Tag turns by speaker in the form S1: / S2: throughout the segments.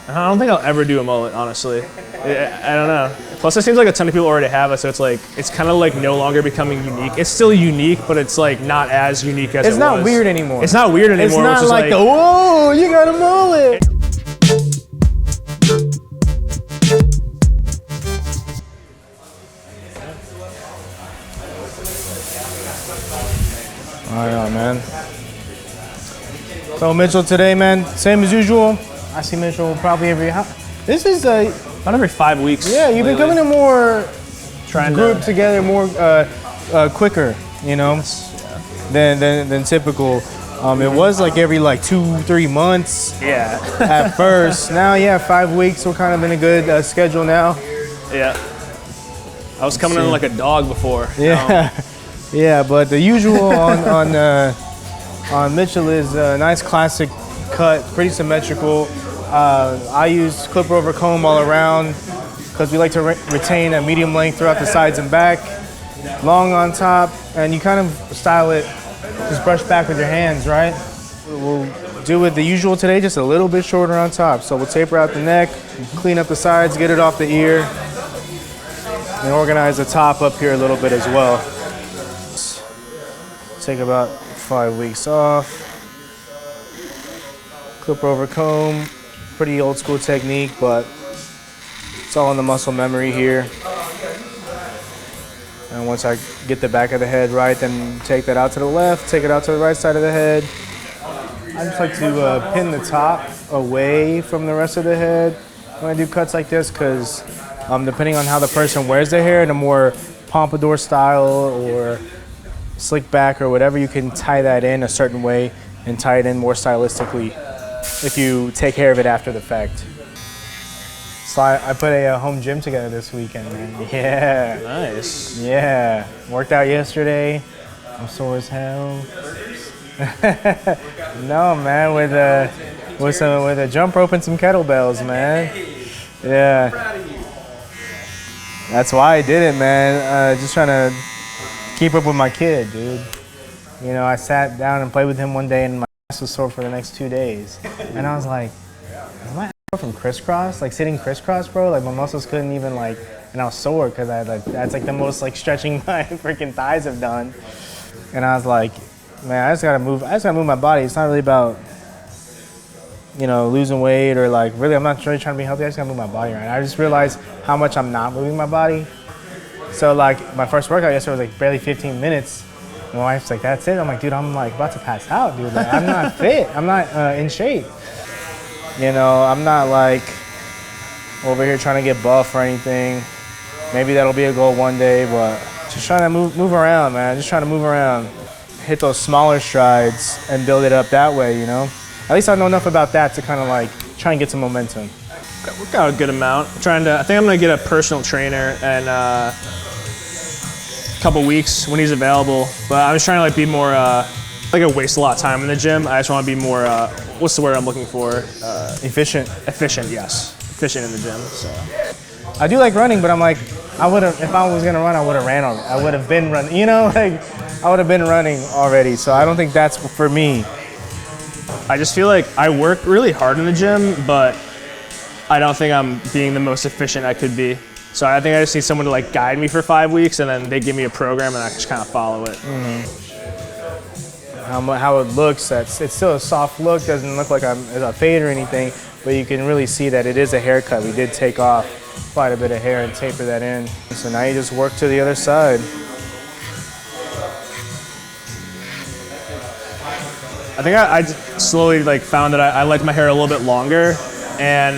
S1: I don't think I'll ever do a mullet, honestly. I don't know. Plus, it seems like a ton of people already have it, so it's like, it's kind of like no longer becoming unique. It's still unique, but it's like not as unique as it was.
S2: It's not weird anymore.
S1: It's not weird anymore.
S2: It's not like the, whoa, you got a mullet. All right, man. So Mitchell today, man, same as usual. I see Mitchell probably every, this is
S1: about every 5 weeks.
S2: Yeah, you've been coming in more, trying to group together more quicker, you know, than typical. It was like every like 2-3 months.
S1: Yeah.
S2: At first. Now, yeah, 5 weeks. We're kind of in a good schedule now.
S1: Yeah. I was coming in like a dog before.
S2: Yeah. Yeah, but the usual on Mitchell is a nice classic cut, pretty symmetrical. I use clipper over comb all around because we like to retain a medium length throughout the sides and back. Long on top, and you kind of style it, just brush back with your hands, right? We'll do it the usual today, just a little bit shorter on top. So we'll taper out the neck, clean up the sides, get it off the ear, and organize the top up here a little bit as well. Take about 5 weeks off. Clipper over comb, pretty old school technique, but it's all in the muscle memory here. And once I get the back of the head right, then take that out to the left, take it out to the right side of the head. I just like to pin the top away from the rest of the head when I do cuts like this, because depending on how the person wears their hair, in a more pompadour style or slick back or whatever, you can tie that in a certain way and tie it in more stylistically if you take care of it after the fact. So I put a home gym together this weekend, man. Yeah.
S1: Nice.
S2: Yeah. Worked out yesterday. I'm sore as hell. No, man, with a jump rope and some kettlebells, man. Yeah. That's why I did it, man. Just trying to keep up with my kid, dude. You know, I sat down and played with him one day and my ass was sore for the next 2 days. And I was like, is my ass sore from crisscross? Like sitting crisscross, bro? Like my muscles couldn't even like, and I was sore because that's like the most like stretching my freaking thighs have done. And I was like, man, I just gotta move my body. It's not really about, you know, losing weight or like, really, I'm not really trying to be healthy. I just gotta move my body right. I just realized how much I'm not moving my body. So like my first workout yesterday was like barely 15 minutes. My wife's like, that's it? I'm like, dude, I'm like about to pass out, dude. Like, I'm not fit. I'm not in shape. You know, I'm not like over here trying to get buff or anything. Maybe that'll be a goal one day, but just trying to move around, man. Just trying to move around. Hit those smaller strides and build it up that way, you know? At least I know enough about that to kind of like try and get some momentum.
S1: Worked out a good amount. I think I'm gonna get a personal trainer and couple weeks when he's available, but I'm just trying to like be more like I waste a lot of time in the gym. I just want to be more what's the word I'm looking for?
S2: Efficient.
S1: Yes, efficient in the gym. So
S2: I do like running, but I'm like, I would have, if I was gonna run, I would have ran on it. I would have been running, you know, like I would have been running already. So I don't think that's for me.
S1: I just feel like I work really hard in the gym, but I don't think I'm being the most efficient I could be. So I think I just need someone to like guide me for 5 weeks, and then they give me a program and I just kind of follow it.
S2: How it looks, it's still a soft look, doesn't look like it's a fade or anything, but you can really see that it is a haircut. We did take off quite a bit of hair and taper that in. So now you just work to the other side.
S1: I think I slowly like found that I liked my hair a little bit longer, and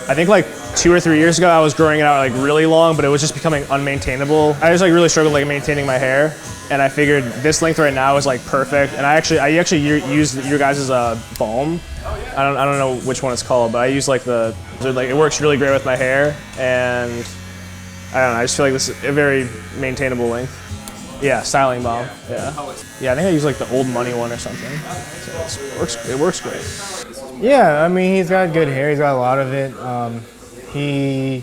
S1: I think like 2 or 3 years ago I was growing it out like really long, but it was just becoming unmaintainable. I just like really struggled like maintaining my hair, and I figured this length right now is like perfect. And I actually use your guys' balm. I don't know which one it's called, but I use like it works really great with my hair, and I don't know, I just feel like this is a very maintainable length. Yeah, styling balm. Yeah, I think I use like the Old Money one or something. So it works great.
S2: Yeah, I mean, he's got good hair. He's got a lot of it. He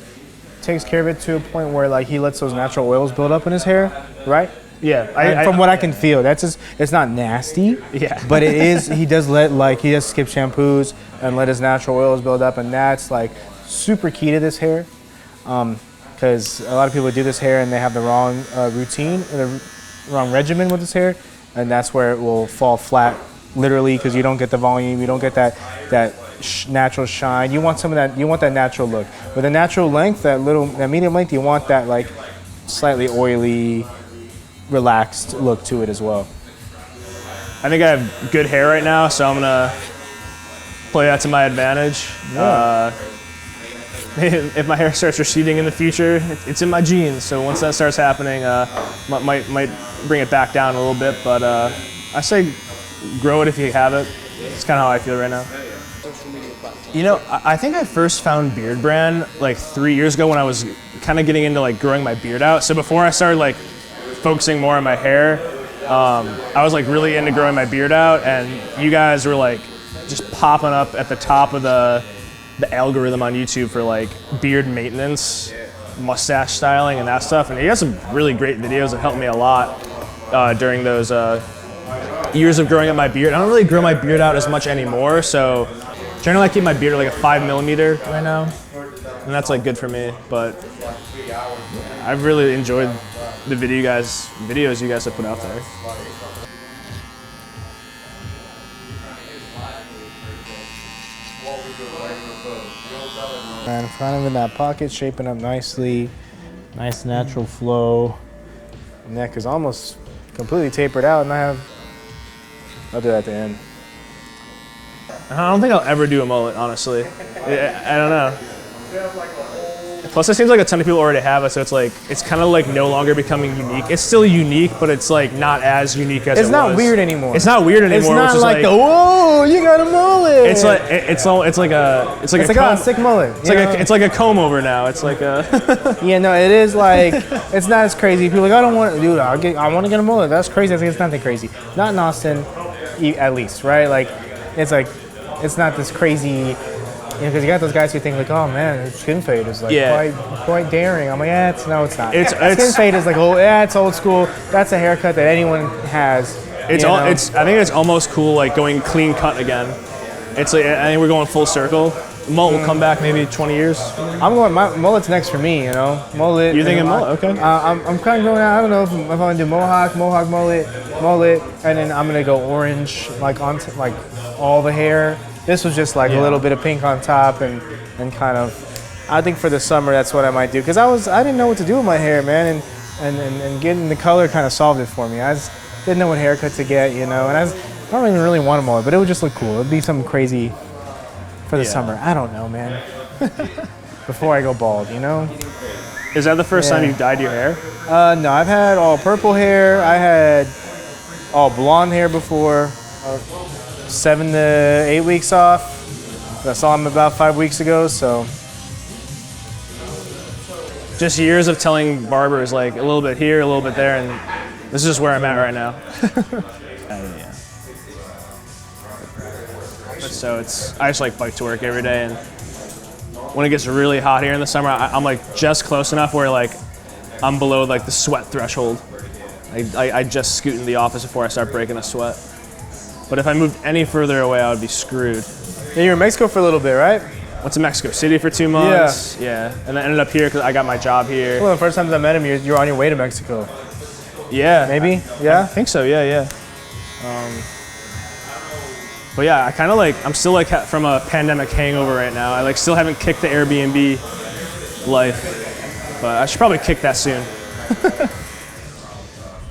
S2: takes care of it to a point where like he lets those natural oils build up in his hair, right?
S1: Yeah,
S2: from what I can feel, that's just, it's not nasty.
S1: Yeah.
S2: But it is. He does skip shampoos and let his natural oils build up, and that's like super key to this hair, because a lot of people do this hair and they have the wrong routine, or the wrong regimen with this hair, and that's where it will fall flat, literally, because you don't get the volume, you don't get that natural shine. You want some of that. You want that natural look. With a natural length, that medium length, you want that like slightly oily, relaxed look to it as well.
S1: I think I have good hair right now, so I'm gonna play that to my advantage.
S2: Yeah.
S1: If my hair starts receding in the future, it's in my genes. So once that starts happening, might bring it back down a little bit. But I say grow it if you have it. It's kind of how I feel right now. You know, I think I first found Beardbrand like 3 years ago when I was kind of getting into like growing my beard out. So before I started like focusing more on my hair, I was like really into growing my beard out, and you guys were like just popping up at the top of the algorithm on YouTube for like beard maintenance, mustache styling, and that stuff. And you got some really great videos that helped me a lot during those years of growing up my beard. I don't really grow my beard out as much anymore, so generally I keep my beard at like a 5mm right now, and that's like good for me. But I've really enjoyed the videos you guys have put out there.
S2: And kind of in that pocket, shaping up nicely, nice natural flow. Neck is almost completely tapered out, and I'll do that at the end.
S1: I don't think I'll ever do a mullet, honestly. I don't know. Plus, it seems like a ton of people already have it, so it's kind of like no longer becoming unique. It's still unique, but it's like not as unique as it was.
S2: It's not weird anymore.
S1: It's not weird anymore.
S2: It's not like whoa, you got a mullet.
S1: It's like a
S2: sick mullet.
S1: It's like a comb over now. It's like a
S2: yeah, no, it is like it's not as crazy. People are like, I don't want to, dude. I want to get a mullet. That's crazy. I think it's nothing crazy. Not in Austin, at least, right? Like, it's not this crazy. Because you got those guys who think like, oh man, skin fade is like quite daring. I'm like, it's not. Skin fade is like, oh yeah, it's old school. That's a haircut that anyone has.
S1: I think it's almost cool, like going clean cut again. It's like I think we're going full circle. Mullet will come back maybe 20 years.
S2: I'm going. My mullet's next for me. Mullet.
S1: You thinking mullet? Okay.
S2: I'm kind of going out. I don't know if I'm gonna do mohawk, mullet, and then I'm gonna go orange, like onto like all the hair. This was just like a little bit of pink on top and kind of, I think for the summer that's what I might do, because I didn't know what to do with my hair, man, and getting the color kind of solved it for me. I just didn't know what haircut to get, and I don't even really want a mullet, but it would just look cool. It'd be something crazy for the summer. I don't know, man. Before I go bald,
S1: Is that the first time you've dyed your hair?
S2: No, I've had all purple hair. I had all blonde hair before. 7 to 8 weeks off. I saw him about 5 weeks ago, so.
S1: Just years of telling barbers like a little bit here, a little bit there, and this is just where I'm at right now. So I just like bike to work every day, and when it gets really hot here in the summer, I'm like just close enough where like I'm below like the sweat threshold. I just scoot in the office before I start breaking a sweat. But if I moved any further away, I would be screwed.
S2: Yeah, you were in Mexico for a little bit, right?
S1: Went to Mexico City for 2 months. Yeah. And I ended up here because I got my job here.
S2: Well, the first time I met him, you were on your way to Mexico.
S1: Yeah.
S2: Maybe? Yeah?
S1: I think so, yeah. But yeah, I kind of like, I'm still like from a pandemic hangover right now. I like still haven't kicked the Airbnb life, but I should probably kick that soon.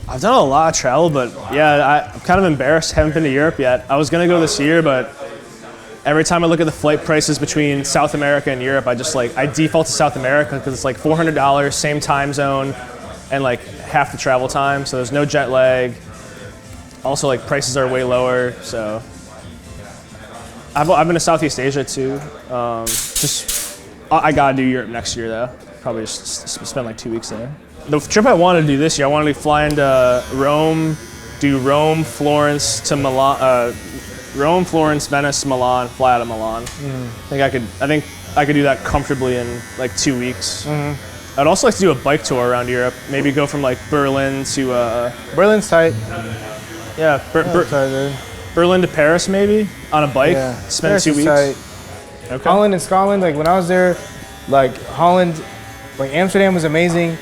S1: I've done a lot of travel, but yeah, I'm kind of embarrassed. Haven't been to Europe yet. I was gonna go this year, but every time I look at the flight prices between South America and Europe, I default to South America because it's like $400, same time zone, and like half the travel time. So there's no jet lag. Also, like prices are way lower. So I've been to Southeast Asia too. I gotta do Europe next year though. Probably just spend like 2 weeks there. The trip I wanted to do this year, I wanted to fly into Rome, do Rome, Florence to Milan, Rome, Florence, Venice, Milan, fly out of Milan. I think I could do that comfortably in like 2 weeks. I'd also like to do a bike tour around Europe. Maybe go from like Berlin to
S2: Berlin's tight.
S1: yeah,
S2: Tight, dude.
S1: Berlin to Paris maybe on a bike.
S2: Yeah.
S1: Spend
S2: Paris
S1: 2
S2: is
S1: weeks.
S2: tight.
S1: Okay.
S2: Holland and Scotland, like when I was there, like Holland, like Amsterdam was amazing,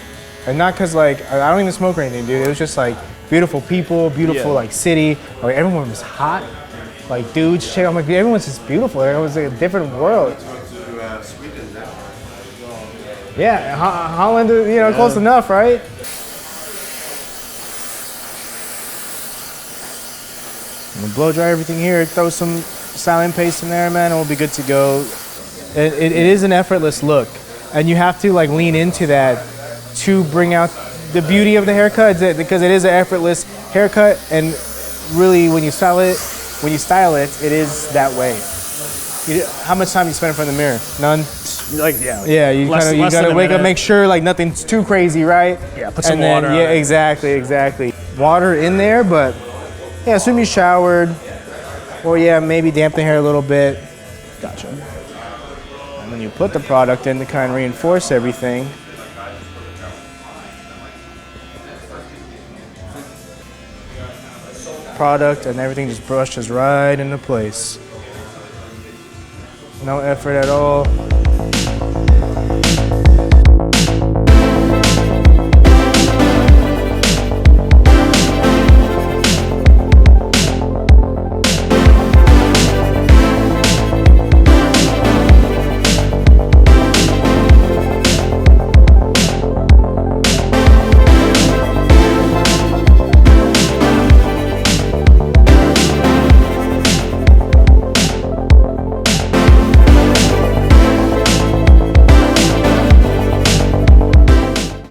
S2: and not cause like I don't even smoke or anything, dude. It was just like beautiful people, beautiful like city. Like everyone was hot, like dudes, shit. I'm like, everyone's just beautiful. It was like a different world. Yeah, Holland, you know, close enough, right? I'm gonna blow dry everything here. Throw some styling paste in there, man, and we'll be good to go. It is an effortless look, and you have to like lean into that to bring out the beauty of the haircut, because it is an effortless haircut, and really when you style it, it is that way. How much time you spend in front of the mirror? None.
S1: Like yeah.
S2: Yeah, you gotta wake up, make sure like nothing's too crazy, right?
S1: Yeah, put some
S2: and then,
S1: water on
S2: yeah,
S1: it.
S2: exactly. Water in there, but yeah, assume you showered, or yeah, maybe damp the hair a little bit.
S1: Gotcha.
S2: And then you put the product in to kind of reinforce everything. Product and everything just brushes right into place. No effort at all.